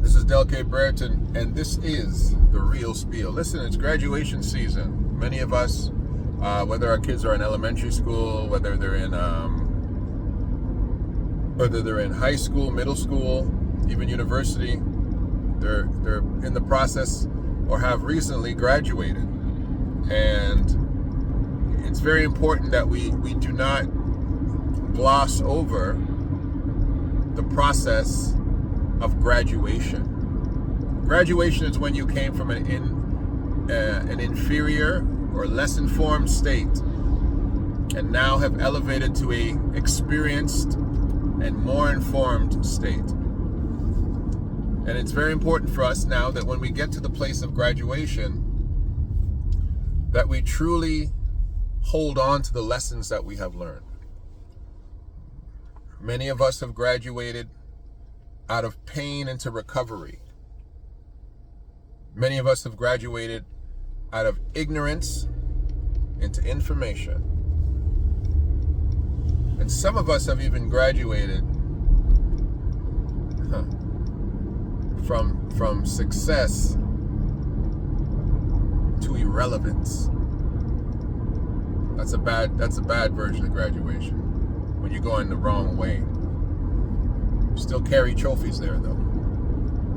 This is dellkbrereton, and this is the real spiel. Listen, it's graduation season. Many of us, whether our kids are in elementary school, whether they're in high school, middle school, even university, they're in the process or have recently graduated. And it's very important that we do not gloss over the process of graduation. Graduation is when you came from an inferior or less informed state and now have elevated to a experienced and more informed state. And it's very important for us now that when we get to the place of graduation, that we truly hold on to the lessons that we have learned. Many of us have graduated out of pain into recovery. Many of us have graduated out of ignorance into information. And some of us have even graduated from success to irrelevance. That's a bad version of graduation. When you're going the wrong way. Still carry trophies there, though.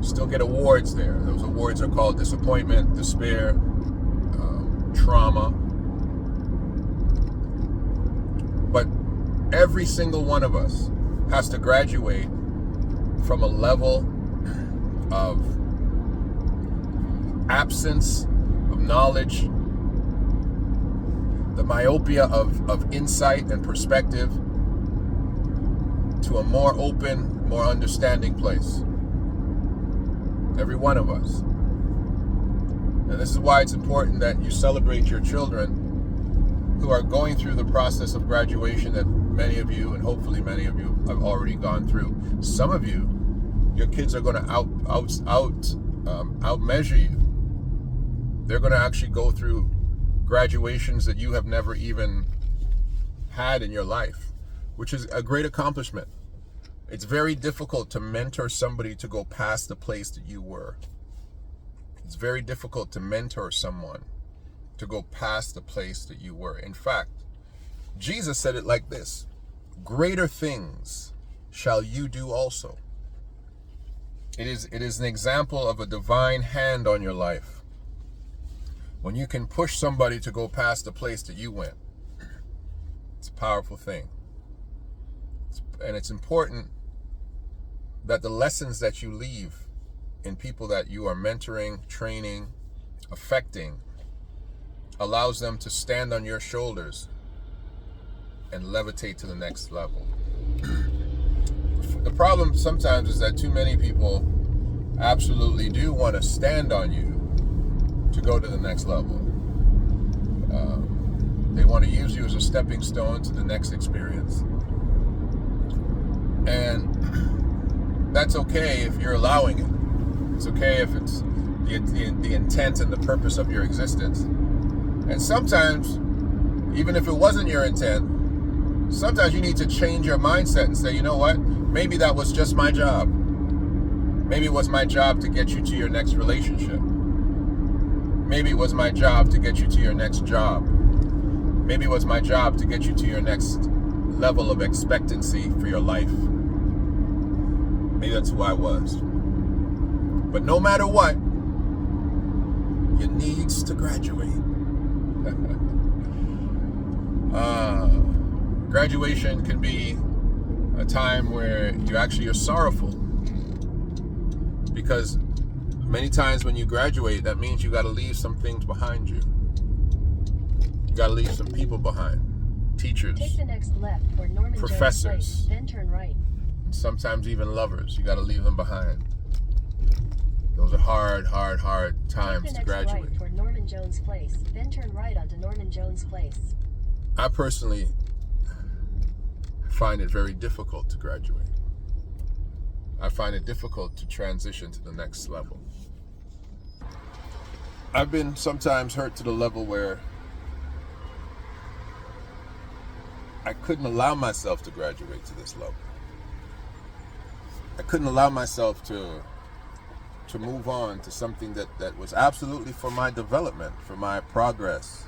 Still get awards there. Those awards are called disappointment, despair, trauma. But every single one of us has to graduate from a level of absence of knowledge, the myopia of insight and perspective, to a more open, more understanding place. Every one of us. And this is why it's important that you celebrate your children who are going through the process of graduation that many of you, and hopefully many of you, have already gone through. Some of you, your kids are going to outmeasure you. They're going to actually go through graduations that you have never even had in your life, which is a great accomplishment. It's very difficult to mentor somebody to go past the place that you were. It's very difficult to mentor someone to go past the place that you were. In fact, Jesus said it like this: greater things shall you do also. It is an example of a divine hand on your life. When you can push somebody to go past the place that you went, it's a powerful thing. And it's important that the lessons that you leave in people that you are mentoring, training, affecting, allows them to stand on your shoulders and levitate to the next level. The problem sometimes is that too many people absolutely do want to stand on you to go to the next level. They want to use you as a stepping stone to the next experience. And that's okay if you're allowing it. It's okay if it's the intent and the purpose of your existence. And sometimes, even if it wasn't your intent, sometimes you need to change your mindset and say, you know what? Maybe that was just my job. Maybe it was my job to get you to your next relationship. Maybe it was my job to get you to your next job. Maybe it was my job to get you to your next level of expectancy for your life. Maybe that's who I was. But no matter what, you needs to graduate. Graduation can be a time where you actually are sorrowful, because many times when you graduate, that means you got to leave some things behind you. You got to leave some people behind. Teachers, take the next left toward Norman professors, Jones Place, then turn right. And sometimes even lovers. You got to leave them behind. Those are hard times to graduate. Take the next right toward Norman Jones Place, then turn right onto Norman Jones Place. I personally find it very difficult to graduate. I find it difficult to transition to the next level. I've been sometimes hurt to the level where I couldn't allow myself to graduate to this level. I couldn't allow myself to to move on to something that was absolutely for my development, for my progress.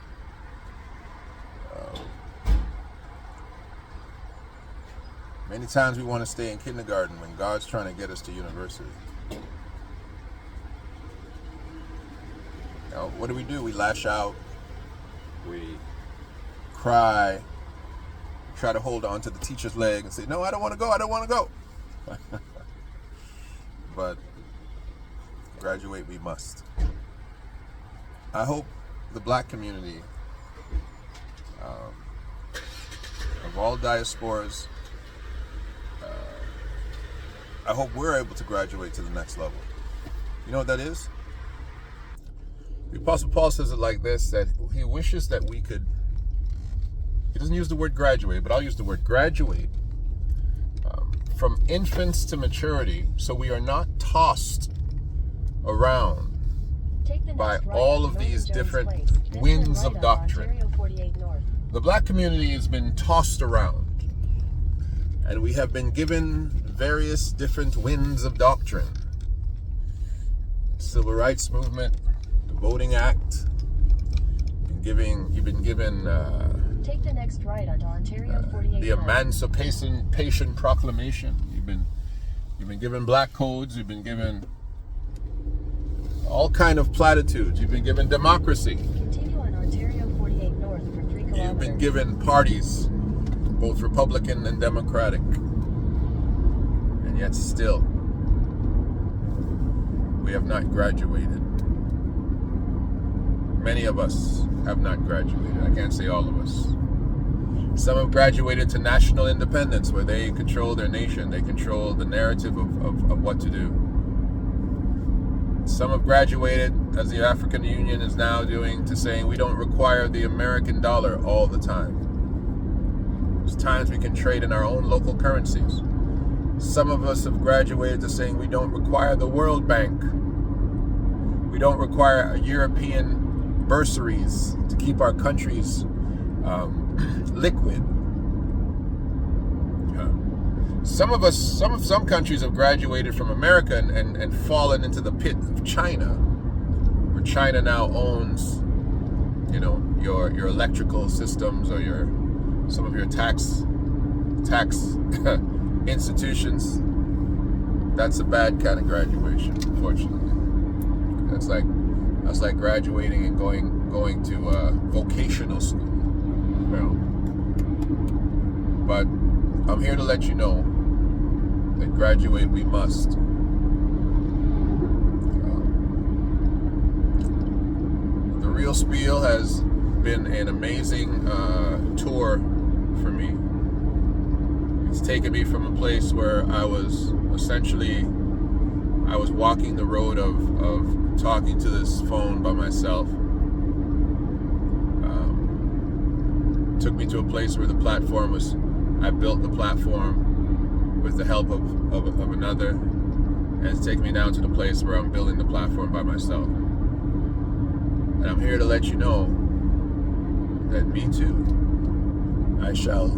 Many times we want to stay in kindergarten when God's trying to get us to university. Now, what do? We lash out, we cry, try to hold on to the teacher's leg and say, no, I don't want to go, I don't want to go. But graduate we must. I hope the black community of all diasporas, I hope we're able to graduate to the next level. You know what that is? The Apostle Paul says it like this, that he wishes that we could, he doesn't use the word graduate, but I'll use the word graduate, from infants to maturity, so we are not tossed around by all of these different winds of doctrine. The black community has been tossed around, and we have been given various different winds of doctrine. Civil rights movement, the Voting Act. You've been given take the next right onto Ontario 48 the Emancipation Proclamation. You've been given black codes. You've been given all kind of platitudes. You've been given democracy. Continue on Ontario 48 north for 3 kilometers. You've been given parties, both Republican and Democratic. And yet still, we have not graduated. Many of us have not graduated. I can't say all of us. Some have graduated to national independence, where they control their nation. They control the narrative of what to do. Some have graduated, as the African Union is now doing, to saying we don't require the American dollar all the time. There's times we can trade in our own local currencies. Some of us have graduated to saying we don't require the World Bank. We don't require European bursaries to keep our countries liquid. Some countries have graduated from America and fallen into the pit of China, where China now owns, your electrical systems or some of your tax institutions. That's a bad kind of graduation, unfortunately. That's like graduating and going to vocational school. But I'm here to let you know that graduate we must. The Real Spiel has been an amazing tour for me. It's taken me from a place where I was walking the road of talking to this phone by myself. Took me to a place where the platform was, I built the platform with the help of another, and it's taken me down to the place where I'm building the platform by myself. And I'm here to let you know that me too, I shall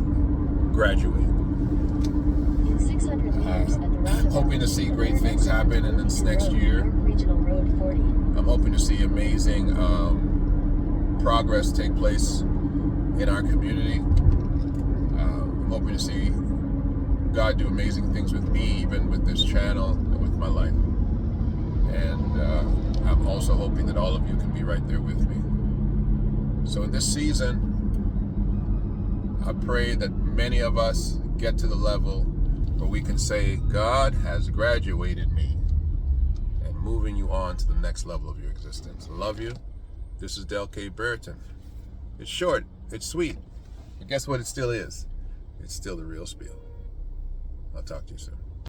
graduate. In 600 meters at the roundabout, hoping to see great things happen in this next year. Regional Road 40. I'm hoping to see amazing progress take place in our community. I'm hoping to see God do amazing things with me, even with this channel and with my life. And I'm also hoping that all of you can be right there with me. So in this season, I pray that many of us get to the level where we can say, God has graduated me and moving you on to the next level of your existence. I love you. This is dellkbrereton. It's short, it's sweet, but guess what it still is? It's still the Real Spiel. I'll talk to you soon.